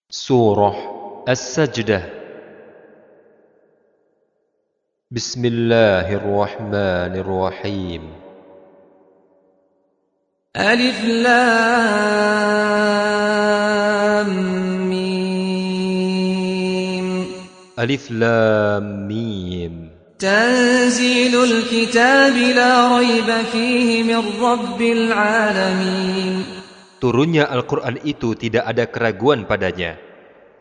Surah As-Sajdah. Bismillahirrahmanirrahim. Alif Lam Mim. Alif Lam Mim. Tanzilul kitab la raiba fihi min rabbil alamin. Turunnya Al-Quran itu tidak ada keraguan padanya,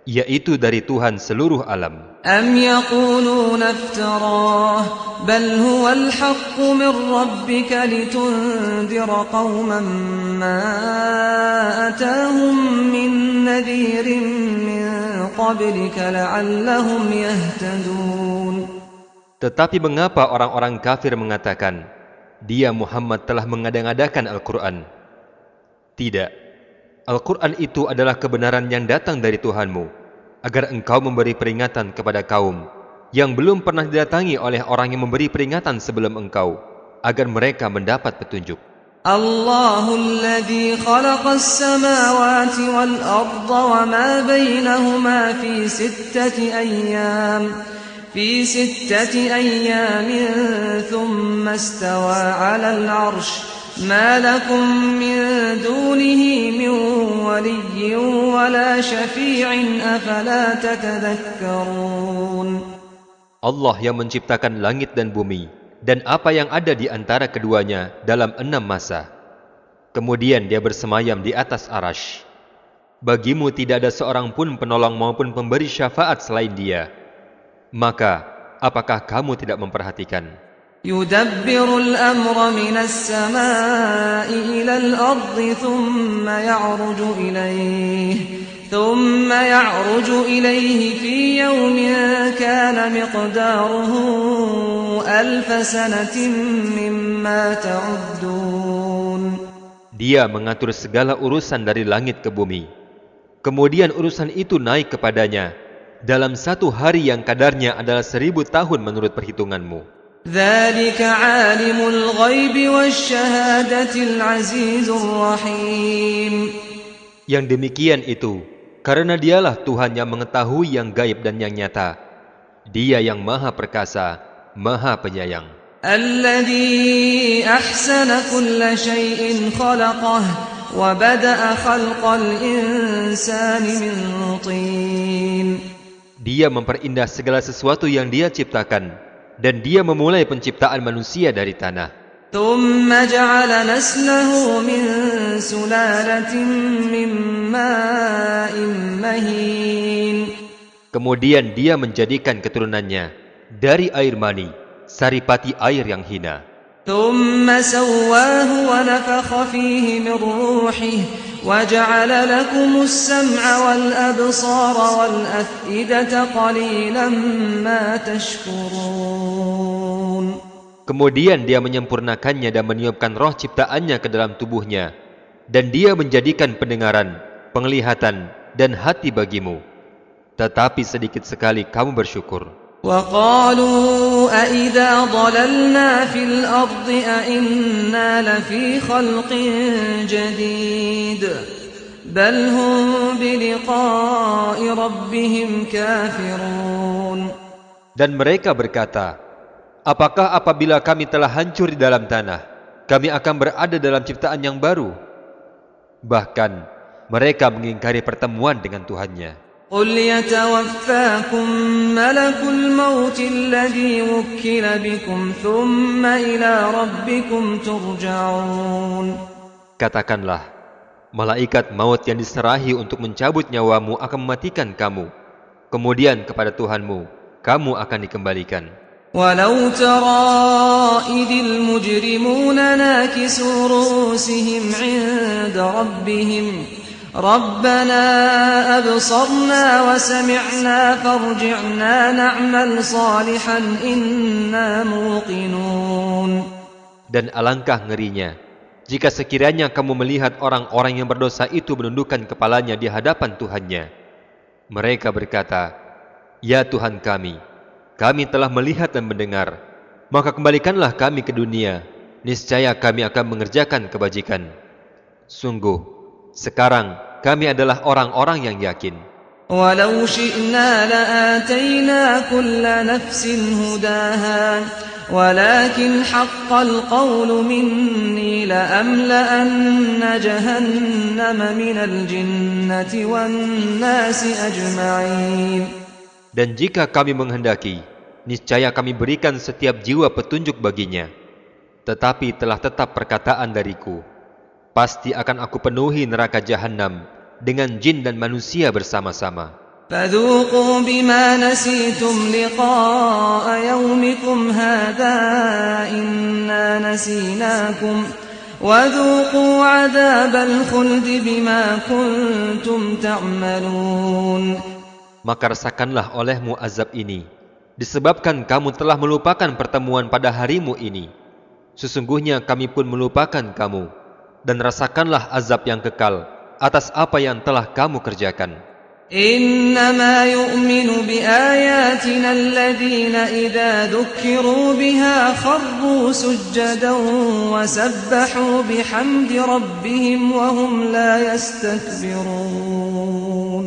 yaitu dari Tuhan seluruh alam. Am yaquluna iftarah bal huwal haqqu min rabbika litundira qauman ma atahum min nadhirin min qablika la'allahum yahtadun. Tetapi mengapa orang-orang kafir mengatakan, dia Muhammad telah mengada-ngadakan Al-Quran? Tidak, Al-Quran itu adalah kebenaran yang datang dari Tuhanmu, agar engkau memberi peringatan kepada kaum yang belum pernah didatangi oleh orang yang memberi peringatan sebelum engkau, agar mereka mendapat petunjuk. Allahul ladzi khalaqas samawati wal arda wa ma bainahuma fi sittati ayyamin thumma istawa 'alal 'arsy. ما لكم من دونه من ولي ولا شفيع أفلا تتذكرون. Allah yang menciptakan langit dan bumi dan apa yang ada di antara keduanya dalam 6 masa. Kemudian dia bersemayam di atas arasy. Bagimu tidak ada seorang pun penolong maupun pemberi syafaat selain dia. Maka, apakah kamu tidak memperhatikan? يدبر الأمر من السماء إلى الأرض ثم يعرج إليه في يوم كان مقداره 1000 سنة مما تعدون. Dia mengatur segala urusan dari langit ke bumi. Kemudian urusan itu naik kepadanya dalam 1 hari yang kadarnya adalah 1000 tahun menurut perhitunganmu. ذلك عالم الغيب والشهادة العزيز الرحيم. Yang demikian itu karena dialah Tuhan yang mengetahui yang gaib dan yang nyata. Dia yang maha perkasa, maha penyayang. الذي أحسن كل شيء خلقه وبدأ خلق الإنسان من طين. Dia memperindah segala sesuatu yang dia ciptakan, dan dia memulai penciptaan manusia dari tanah. ثم جعل نسله من سلالة من ماء مهين. Kemudian dia menjadikan keturunannya dari air mani, saripati air yang hina. ثم سواه ونفخ فيه من روحه وجعل لكم السمع والأبصار والأفئدة قليلا ما تشكرون. Kemudian dia menyempurnakannya dan meniupkan roh ciptaannya ke dalam tubuhnya, dan dia menjadikan pendengaran, penglihatan, dan hati bagimu. Tetapi sedikit sekali kamu bersyukur. وقالوا أئذا ضللنا في الأرض أئنا لفي خلق جديد بل هم بلقاء ربهم كافرون. Dan mereka berkata, apakah apabila kami telah hancur di dalam tanah, kami akan berada dalam ciptaan yang baru? Bahkan mereka mengingkari pertemuan dengan Tuhannya. قل يتوفاكم ملك الموت الذي وكل بكم ثم إلى ربكم ترجعون. Katakanlah, malaikat maut yang diserahi untuk mencabut nyawamu akan mematikan kamu. Kemudian kepada Tuhanmu, kamu akan dikembalikan. ولو ترى إذ المجرمون ناكسوا رؤوسهم عند ربهم ربنا أبصرنا وسمعنا فارجعنا نعمل صالحا إنا موقنون. Dan alangkah ngerinya jika sekiranya kamu melihat orang-orang yang berdosa itu menundukkan kepalanya di hadapan Tuhannya. Mereka berkata, ya Tuhan kami telah melihat dan mendengar, maka kembalikanlah kami ke dunia, niscaya kami akan mengerjakan kebajikan. Sungguh, sekarang kami adalah orang-orang yang yakin. ولو شئنا لآتينا كل نفس هداها ولكن حق القول مني لأملأن جهنم من الجنة والناس أجمعين. Dan jika kami menghendaki, niscaya kami berikan setiap jiwa petunjuk baginya. Tetapi telah tetap perkataan dariku, pasti akan aku penuhi neraka Jahannam dengan jin dan manusia bersama-sama. فذوقوا بما نسيتم لقاء يومكم هذا إنا نسيناكم وذوقوا عذاب الخلد بما كنتم تعملون. Maka rasakanlah olehmu azab ini, disebabkan kamu telah melupakan pertemuan pada harimu ini. Sesungguhnya kami pun melupakan kamu, dan rasakanlah azab yang kekal atas apa yang telah kamu kerjakan. إنما يؤمن بآياتنا الذين إذا ذكروا بها خروا سجدا وسبحوا بحمد ربهم وهم لا يستكبرون.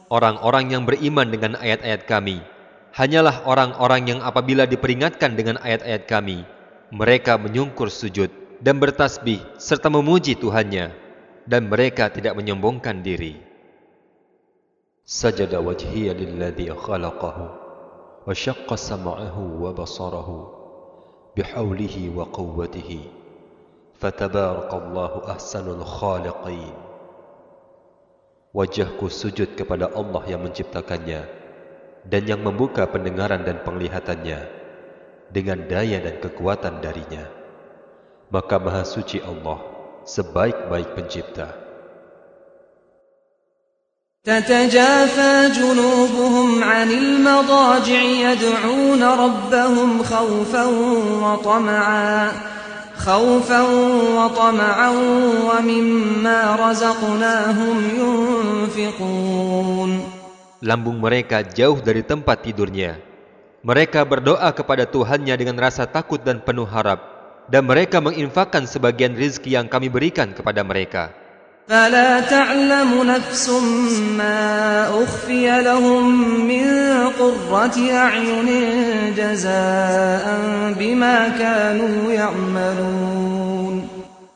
Orang-orang yang beriman dengan ayat-ayat kami hanyalah orang-orang yang apabila diperingatkan dengan ayat-ayat kami, mereka menyungkur sujud dan bertasbih serta memuji Tuhannya, dan mereka tidak menyombongkan diri. Sajada wajhiya lilladzi khalaqahu wa syaqqa sam'ahu wa basarahu bihaulihi wa quwwatihi fatabarakallahu ahsanul khaliqin. Wajahku sujud kepada Allah yang menciptakannya dan yang membuka pendengaran dan penglihatannya dengan daya dan kekuatan darinya. Maka Maha Suci Allah, sebaik-baik pencipta. تتجافى جنوبهم عن المضاجع يدعون ربهم خوفا وطمعا ومما رزقناهم ينفقون. Lambung mereka jauh dari tempat tidurnya. Mereka berdoa kepada Tuhannya dengan rasa takut dan penuh harap, dan mereka menginfakkan sebagian rizki yang kami berikan kepada mereka. فلا تعلم نفس ما أخفي لهم من قرة أعين جزاء بما كانوا يعملون.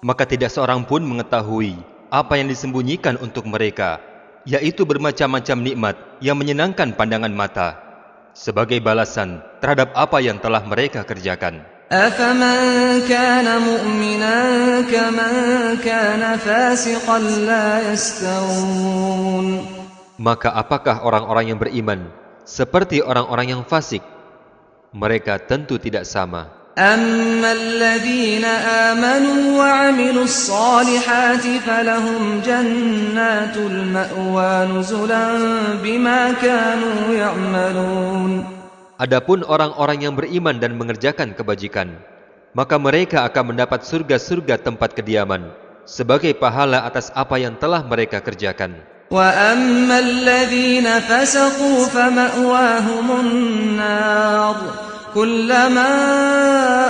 Maka tidak seorang pun mengetahui apa yang disembunyikan untuk mereka, yaitu bermacam-macam nikmat yang menyenangkan pandangan mata, sebagai balasan terhadap apa yang telah mereka kerjakan. أفمن كان مؤمنا كمن كان فاسقا لا يستوون. Maka apakah orang-orang yang beriman seperti orang-orang yang fasik? Mereka tentu tidak sama. أما الذين آمنوا وعملوا الصالحات فلهم جنات المأوى نزلا بما كانوا يعملون. Adapun orang-orang yang beriman dan mengerjakan kebajikan, maka mereka akan mendapat surga-surga tempat kediaman sebagai pahala atas apa yang telah mereka kerjakan. وَأَمَّا الَّذِينَ فَسَقُوا فَمَأْوَاهُمُ النَّارُ كُلَّمَا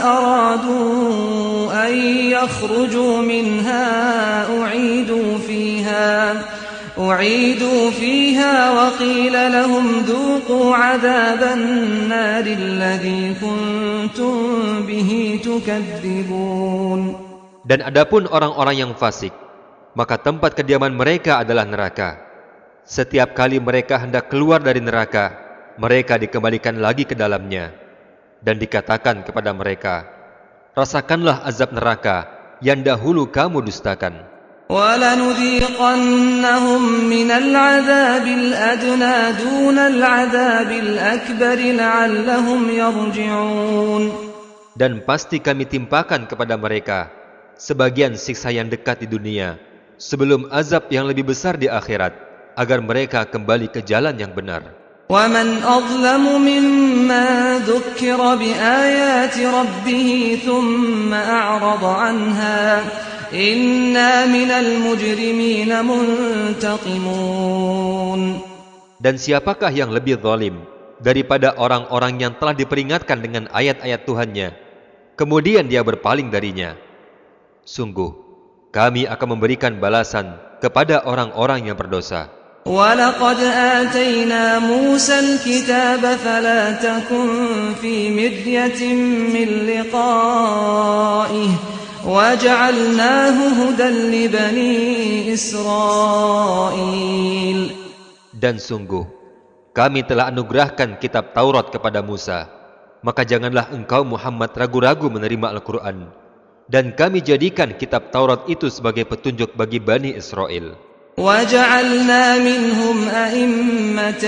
أَرَادُوا أَن يَخْرُجُوا مِنْهَا أُعِيدُوا فِيهَا وَقِيلَ لَهُمْ ذُوقُوا عَذَابَ النَّارِ الَّذِي كُنتُم بِهِ تُكَذِّبُونَ. Dan adapun orang-orang yang fasik, maka tempat kediaman mereka adalah neraka. Setiap kali mereka hendak keluar dari neraka, mereka dikembalikan lagi ke dalamnya, dan dikatakan kepada mereka, rasakanlah azab neraka yang dahulu kamu dustakan. وَلَنُذِيقَنَّهُم مِّنَ الْعَذَابِ الْأَدْنَىٰ دُونَ الْعَذَابِ الْأَكْبَرِ لَعَلَّهُمْ يَرْجِعُونَ. Dan pasti kami timpakan kepada mereka sebagian siksa yang dekat di dunia sebelum azab yang lebih besar di akhirat, agar mereka kembali ke jalan yang benar. وَمَنْ أَظْلَمُ مِمَّن ذُكِّرَ بِآيَاتِ رَبِّهِ ثُمَّ أَعْرَضَ عَنْهَا إِنَّا مِنَ الْمُجْرِمِينَ مُنْتَقِمُونَ. Dan siapakah yang lebih zalim daripada orang-orang yang telah diperingatkan dengan ayat-ayat Tuhannya, kemudian dia berpaling darinya? Sungguh, kami akan memberikan balasan kepada orang-orang yang berdosa. وَلَقَدْ آتَيْنَا مُوسَى الْكِتَابَ فَلَا تَكُنْ فِي مِرْيَةٍ مِّن لِّقَائِهِ وَجَعَلْنَاهُ هُدًى لِّبَنِي إِسْرَائِيلَ. Dan sungguh, kami telah anugerahkan kitab Taurat kepada Musa. Maka janganlah engkau Muhammad ragu-ragu menerima Al-Quran. Dan kami jadikan kitab Taurat itu sebagai petunjuk bagi Bani Israel. وَجَعَلْنَا مِنْهُمْ أَئِمَّةً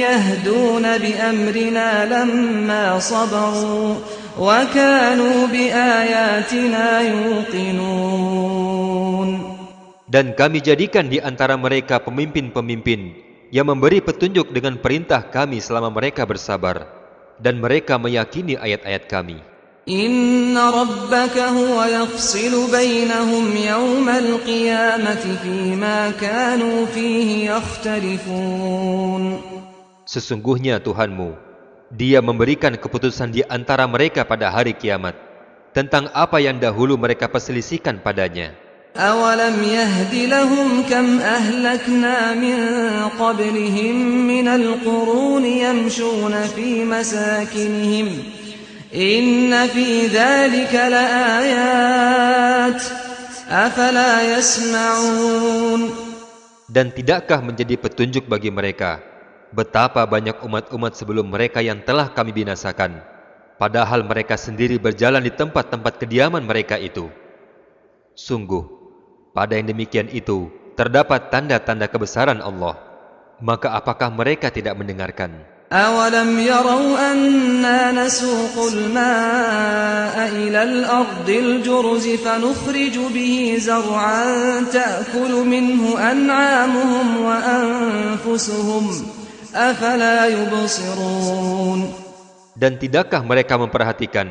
يَهْدُونَ بِأَمْرِنَا لَمَّا صَبَرُوا وَكَانُوا بِآيَاتِنَا يُوقِنُونَ. Dan kami jadikan di antara mereka pemimpin-pemimpin yang memberi petunjuk dengan perintah kami selama mereka bersabar, dan mereka meyakini ayat-ayat kami. Inna rabbaka huwa yafsilu bainahum yawmal qiyamati fima kanu fihi yakhtalifun. Sesungguhnya Tuhanmu, Dia memberikan keputusan di antara mereka pada hari kiamat tentang apa yang dahulu mereka perselisihkan padanya. أَوَلَمْ يَهْدِ لَهُمْ كَمْ أَهْلَكْنَا مِنْ قَبْلِهِمْ مِنَ الْقُرُونِ يَمْشُونَ فِي مَسَاكِنِهِمْ إِنَّ فِي ذَلِكَ لَآيَاتٍ أَفَلَا يَسْمَعُونَ. Dan tidakkah menjadi petunjuk bagi mereka betapa banyak umat-umat sebelum mereka yang telah kami binasakan, padahal mereka sendiri berjalan di tempat-tempat kediaman mereka itu. Sungguh, pada yang demikian itu terdapat tanda-tanda kebesaran Allah. Maka apakah mereka tidak mendengarkan? أَوَلَمْ يَرَوْا أَنَّا نَسُوقُ الْمَاءَ إِلَى الْأَرْضِ الْجُرُزِ فَنُخْرِجُ بِهِ زَرْعًا تَأْكُلُ مِنْهُ أَنْعَامُهُمْ وَأَنْفُسُهُمْ أَفَلَا يُبْصِرُونَ. Dan tidakkah mereka memperhatikan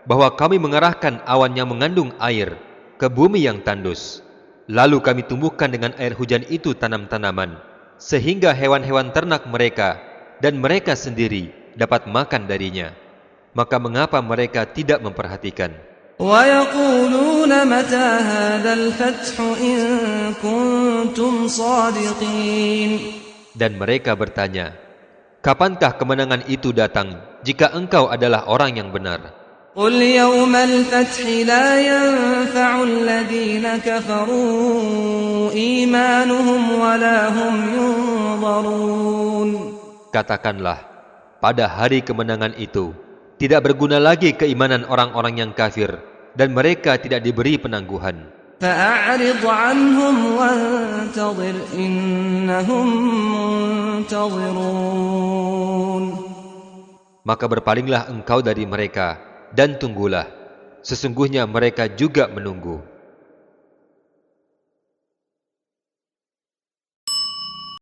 bahwa kami mengarahkan awan yang mengandung air ke bumi yang tandus, lalu kami tumbuhkan dengan air hujan itu tanam-tanaman, sehingga hewan-hewan ternak mereka dan mereka sendiri dapat makan darinya. Maka mengapa mereka tidak memperhatikan? وَيَقُولُونَ مَتَى هَذَا الْفَتْحُ إِن كُنتُمْ صَادِقِينَ. Dan mereka bertanya, kapankah kemenangan itu datang jika engkau adalah orang yang benar? قُلْ يَوْمَ الْفَتْحِ لَا يَنفَعُ الَّذِينَ كَفَرُوا إِيمَانُهُمْ وَلَا هُمْ يُنظَرُونَ. Katakanlah, pada hari kemenangan itu tidak berguna lagi keimanan orang-orang yang kafir, dan mereka tidak diberi penangguhan. فَأَعْرِضْ عَنْهُمْ وَانْتَظِرْ إِنَّهُمْ مُنْتَظِرُونَ. Maka berpalinglah engkau dari mereka dan tunggulah, sesungguhnya mereka juga menunggu.